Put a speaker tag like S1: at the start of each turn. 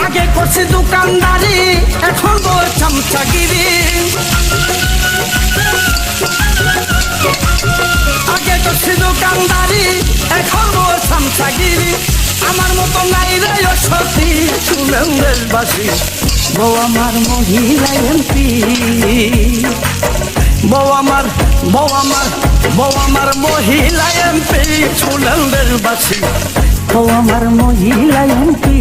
S1: আগে করছি দোকানদারি, এখন বউ চামচাগিরি। আগে করছি দোকানদারি, এখন বউ চামচাগিরি। আমার মতো নাই রে সতী, শুনেন দেশবাসী, বউ আমার মহিলা এমপি। বউ আমার মহিলা এমপি, শুনেন দেশবাসী, বউ আমার মহিলা এমপি।